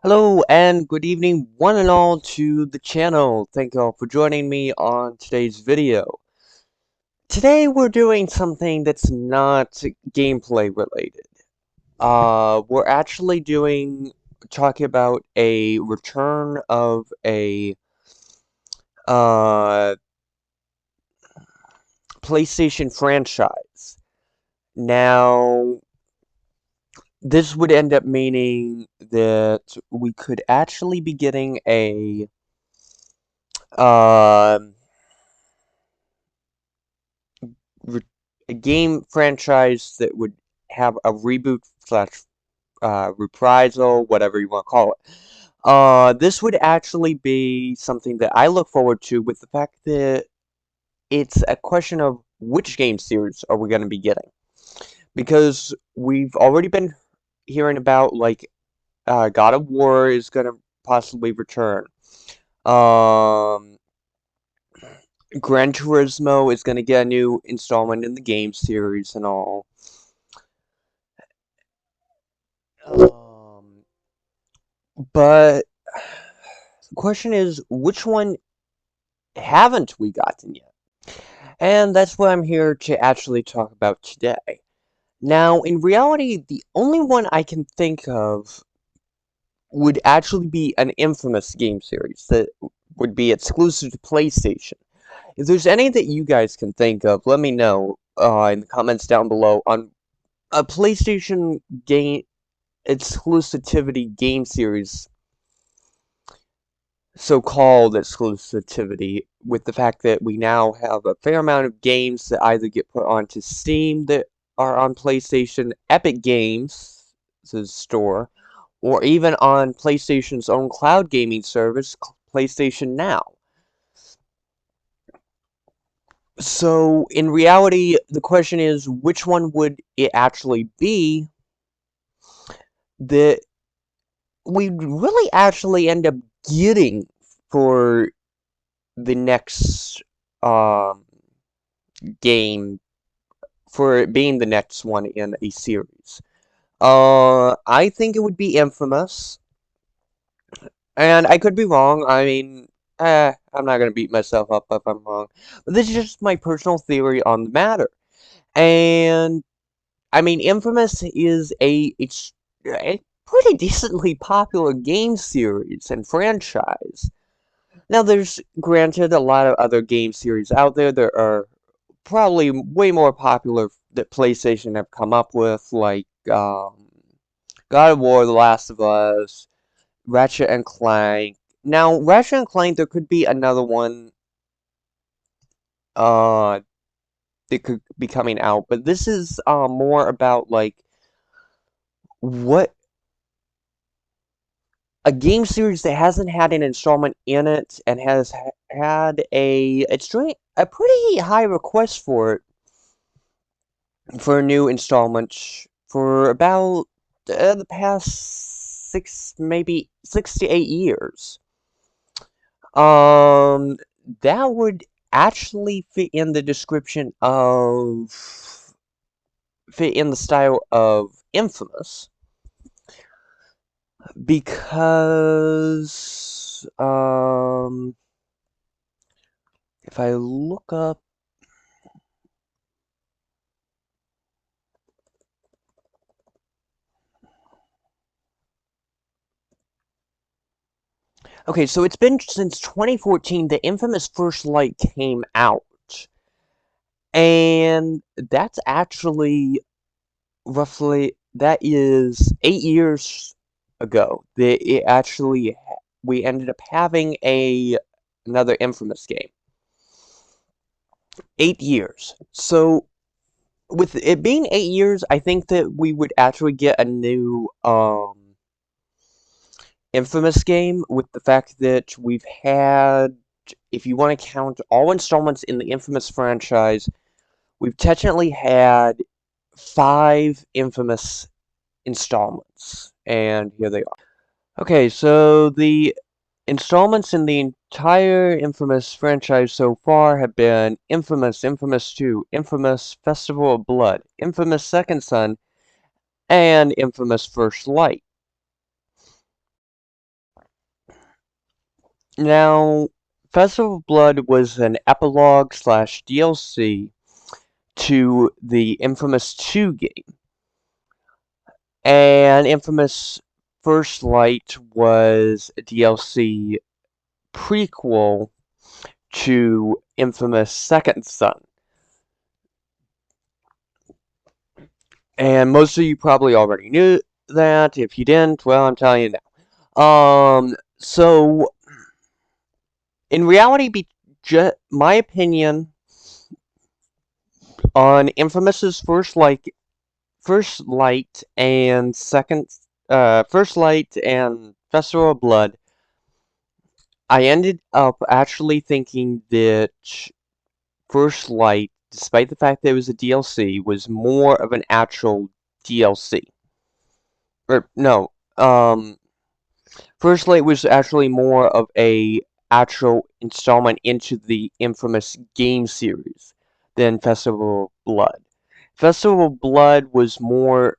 Hello and good evening one and all to the channel. Thank you all for joining me on today's video. Today we're doing something that's not gameplay related. We're actually talking about a return of a uh, PlayStation franchise. Now, this would end up meaning that we could actually be getting uh, a game franchise that would have a reboot slash reprisal, whatever you want to call it. This would actually be something that I look forward to, with the fact that it's a question of which game series are we going to be getting. Because we've already been hearing about, like, God of War is going to possibly return. Um, Gran Turismo is going to get a new installment in the game series and all. Um, but the question is, which one haven't we gotten yet? And that's what I'm here to actually talk about today. Now, in reality, the only one I can think of would actually be an infamous game series that would be exclusive to PlayStation. If there's any that you guys can think of, let me know in the comments down below on a PlayStation game exclusivity game series, so-called exclusivity, with the fact that we now have a fair amount of games that either get put onto Steam that are on PlayStation, Epic Games' store, or even on PlayStation's own cloud gaming service, PlayStation Now. So, in reality, the question is, which one would it actually be that we really actually end up getting for the next um, game, for it being the next one in a series? I think it would be Infamous, and I could be wrong. I mean, I'm not gonna beat myself up if I'm wrong, but this is just my personal theory on the matter. And I mean, Infamous is a pretty decently popular game series and franchise. Now, there's granted a lot of other game series out there that are probably way more popular that PlayStation have come up with, like God of War, The Last of Us, Ratchet and Clank. Now, Ratchet and Clank, there could be another one uh, that could be coming out, but this is more about, like, what a game series that hasn't had an installment in it and has had a pretty high request for it for a new installment for about the past maybe 6 to 8 years. Um, that would actually fit in the style of Infamous, because if I look up, okay, so it's been since 2014 that Infamous First Light came out, and that's actually that is 8 years ago that we ended up having another Infamous game. 8 years. So with it being 8 years, I think that we would actually get a new Infamous game, with the fact that we've had, if you want to count all installments in the Infamous franchise, we've technically had 5 Infamous installments, and here they are. Okay, so the installments in the entire Infamous franchise so far have been Infamous, Infamous 2, Infamous Festival of Blood, Infamous Second Son, and Infamous First Light. Now, Festival of Blood was an epilogue slash DLC to the Infamous 2 game. And Infamous First Light was a DLC prequel to Infamous Second Son. And most of you probably already knew that. If you didn't, well, I'm telling you now. So, in reality, my opinion on Infamous's First Light and First Light and Festival of Blood, I ended up actually thinking that First Light, despite the fact that it was a DLC, was more of an actual DLC. Or no, First Light was actually more of a actual installment into the infamous game series than Festival of Blood. Festival of Blood was more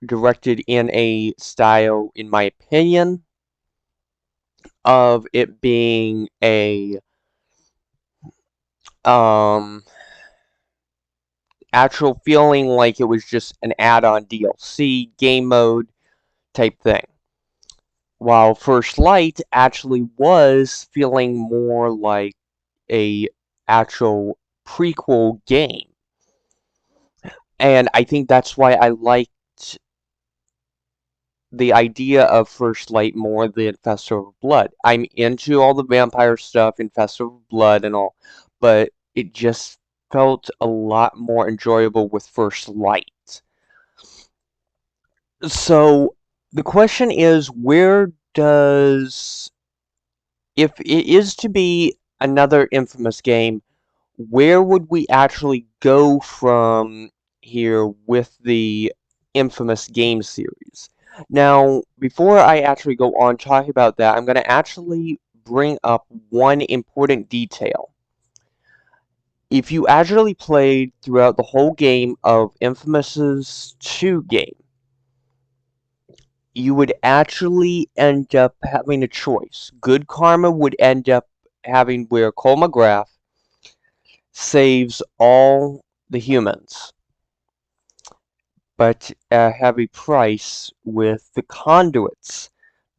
directed in a style, in my opinion, of it being a actual feeling like it was just an add-on DLC game mode type thing. While First Light actually was feeling more like a actual prequel game. And I think that's why I liked the idea of First Light more than Festival of Blood. I'm into all the vampire stuff in Festival of Blood and all, but it just felt a lot more enjoyable with First Light. So the question is, if it is to be another Infamous game, where would we actually go from here with the Infamous game series? Now, before I actually go on talking about that, I'm going to actually bring up one important detail. If you actually played throughout the whole game of Infamous's 2 game, you would actually end up having a choice. Good Karma would end up having where Cole McGrath saves all the humans, but at a heavy price with the conduits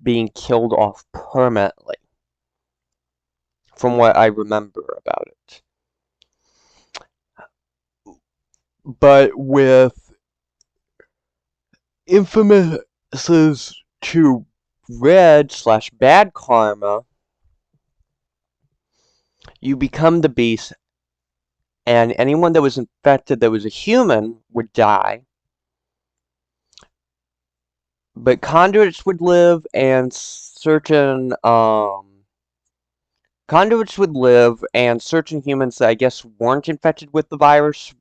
being killed off permanently, from what I remember about it. But with Infamous's 2 Red slash Bad Karma, you become the beast, and anyone that was infected that was a human would die. But conduits would live, and certain humans that I guess weren't infected with the virus,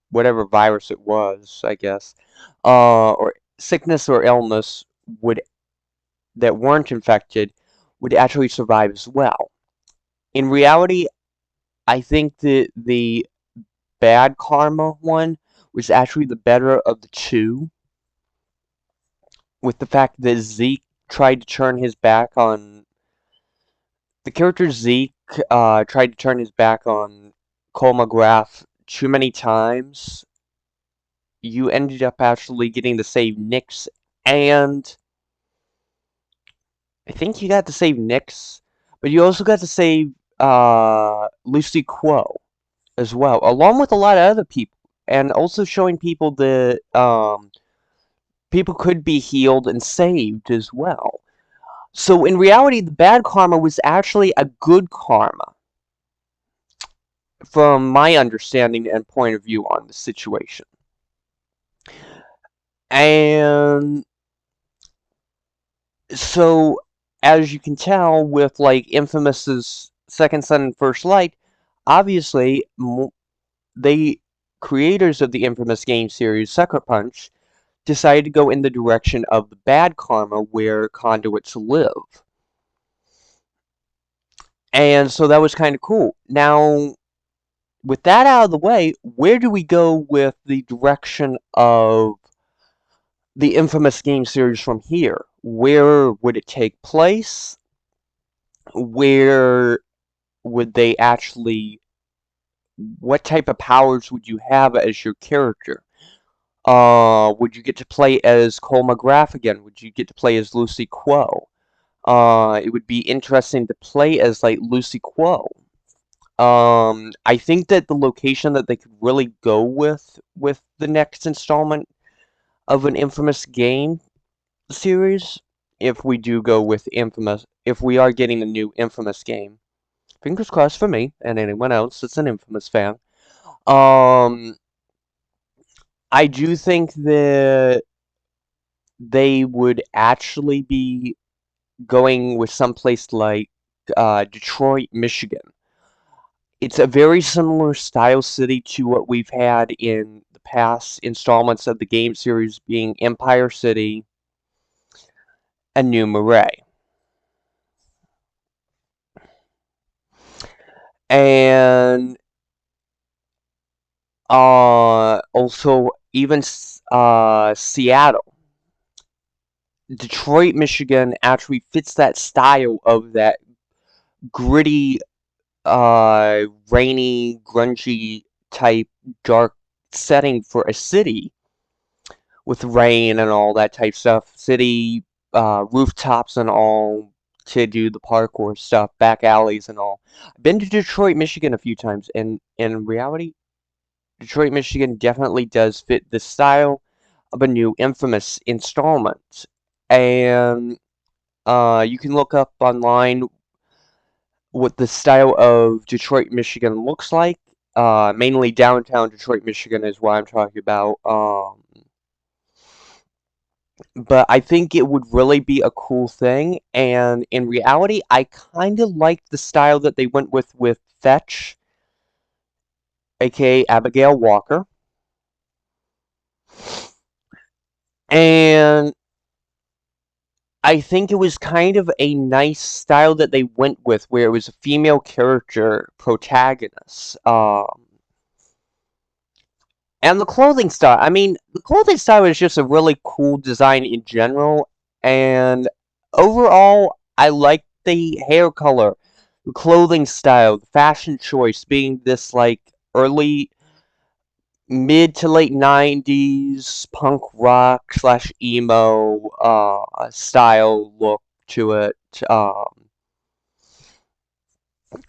whatever virus it was, I guess, or sickness or illness that weren't infected would actually survive as well. In reality, I think that the Bad Karma one was actually the better of the two, with the fact that Zeke tried to turn his back on the character Zeke tried to turn his back on Cole McGrath too many times. You ended up actually getting to save Nyx, and I think you got to save Nyx, but you also got to save Lucy Quo as well, along with a lot of other people, and also showing people that people could be healed and saved as well. So in reality, the bad karma was actually a good karma, from my understanding and point of view on the situation. And so, as you can tell, with like Infamous's Second Son and First Light, obviously, the creators of the Infamous game series, Sucker Punch, decided to go in the direction of the bad karma where conduits live. And so that was kind of cool. Now, with that out of the way, where do we go with the direction of the Infamous game series from here? Where would it take place? where would they actually, what type of powers would you have as your character? Would you get to play as Cole McGrath again? Would you get to play as Lucy Quo? It would be interesting to play as like Lucy Quo. I think that the location that they could really go with the next installment of an Infamous game series, if we do go with Infamous, if we are getting a new Infamous game, fingers crossed for me and anyone else that's an Infamous fan. Um, I do think that they would actually be going with someplace like Detroit, Michigan. It's a very similar style city to what we've had in the past installments of the game series, being Empire City and New Marais. And also even Seattle. Detroit, Michigan actually fits that style of that gritty, rainy, grungy type dark setting for a city with rain and all that type stuff. City rooftops and all to do the parkour stuff, back alleys and all. I've been to Detroit, Michigan a few times, and in reality, Detroit, Michigan definitely does fit the style of a new Infamous installment. And you can look up online what the style of Detroit, Michigan looks like. Mainly downtown Detroit, Michigan is what I'm talking about. But I think it would really be a cool thing. And in reality, I kind of like the style that they went with Fetch, aka Abigail Walker. And I think it was kind of a nice style that they went with, where it was a female character protagonist. And the clothing style. I mean, the clothing style is just a really cool design in general. And overall, I like the hair color, the clothing style, the fashion choice being this like early, mid to late 90s punk rock slash emo style look to it.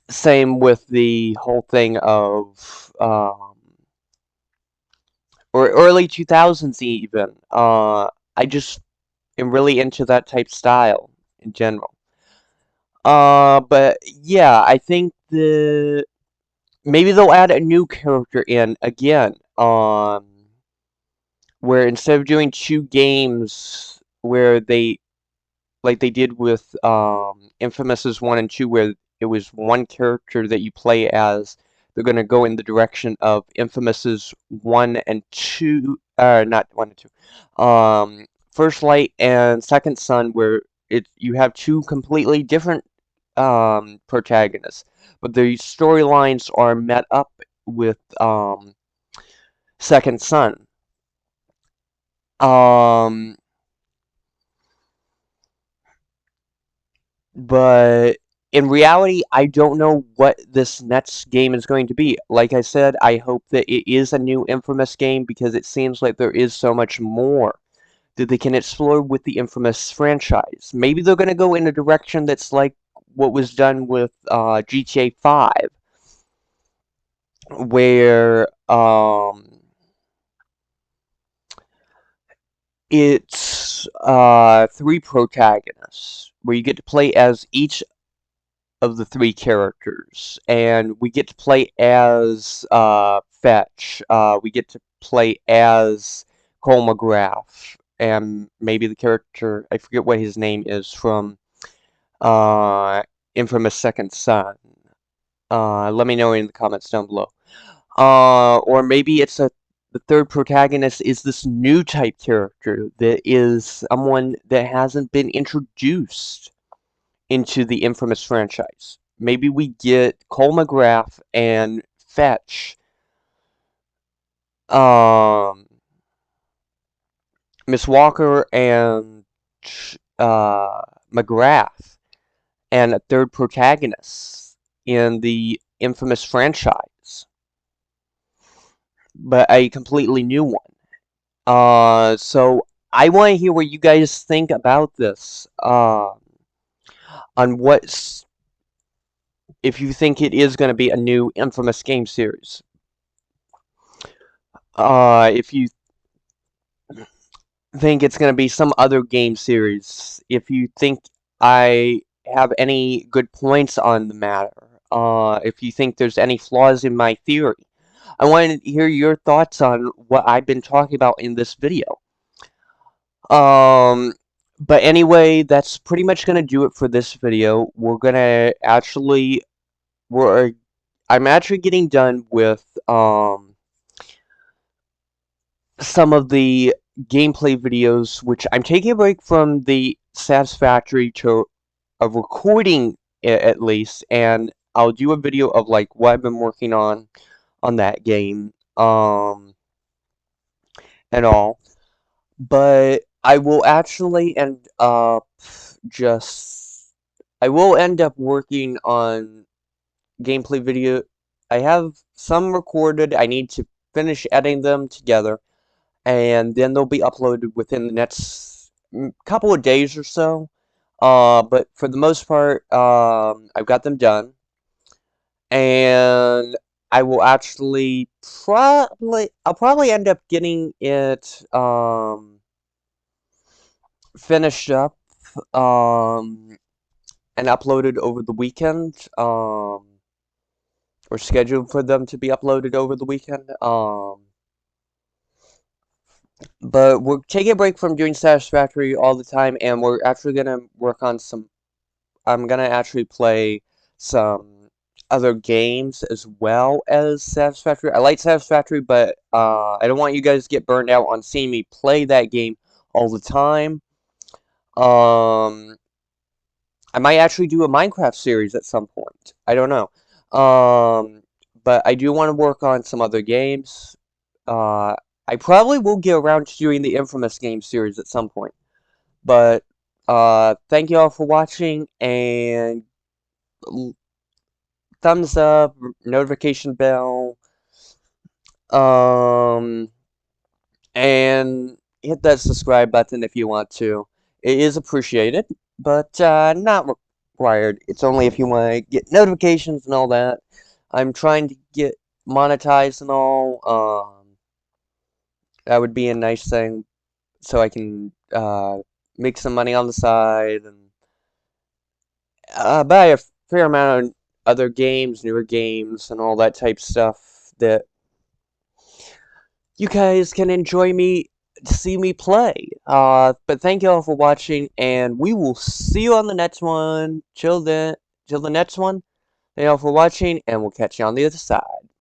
Same with the whole thing of or early 2000s even. I just am really into that type style in general. But yeah, I think maybe they'll add a new character in again. Where instead of doing two games where they like they did with Infamous's 1 and 2, where it was one character that you play as. They're going to go in the direction of Infamous's 1 and 2, not 1 and 2, First Light and Second Son, where you have two completely different protagonists, but the storylines are met up with Second Son. Um, But in reality, I don't know what this next game is going to be. Like I said, I hope that it is a new Infamous game because it seems like there is so much more that they can explore with the Infamous franchise. Maybe they're going to go in a direction that's like what was done with GTA 5, where it's three protagonists, where you get to play as each of the three characters, and we get to play as Fetch. We get to play as Cole McGrath, and maybe the character, I forget what his name is, from uh, Infamous Second Son. Let me know in the comments down below. Or maybe the third protagonist is this new type character that is someone that hasn't been introduced into the Infamous franchise. Maybe we get Cole McGrath and Fetch, um, Miss Walker and McGrath and a third protagonist in the infamous franchise, but a completely new one. So I want to hear what you guys think about this. On what, if you think it is going to be a new infamous game series. If you think it's going to be some other game series. If you think I have any good points on the matter. If you think there's any flaws in my theory. I want to hear your thoughts on what I've been talking about in this video. Um, but anyway, that's pretty much gonna do it for this video. I'm actually getting done with some of the gameplay videos, which I'm taking a break from the Satisfactory to a recording at least, and I'll do a video of like what I've been working on that game, and all. But I will actually end up just I will end up working on gameplay video. I have some recorded. I need to finish editing them together, and then they'll be uploaded within the next couple of days or so. But for the most part, I've got them done, and I will actually I'll probably end up getting it finished up um and uploaded over the weekend, or scheduled for them to be uploaded over the weekend. But we're taking a break from doing Satisfactory all the time, and we're actually gonna work on some. I'm gonna actually play some other games as well as Satisfactory. I like Satisfactory, but I don't want you guys to get burned out on seeing me play that game all the time. Um, I might actually do a Minecraft series at some point. I don't know. But I do want to work on some other games. Uh, I probably will get around to doing the infamous game series at some point. But thank you all for watching, and thumbs up, notification bell, um, and hit that subscribe button if you want to. It is appreciated, but not required. It's only if you want to get notifications and all that. I'm trying to get monetized and all. That would be a nice thing, so I can make some money on the side and buy a fair amount of other games, newer games, and all that type stuff that you guys can enjoy me, see me play. But thank you all for watching, and we will see you on the next one. Till the next one, thank you all for watching, and we'll catch you on the other side.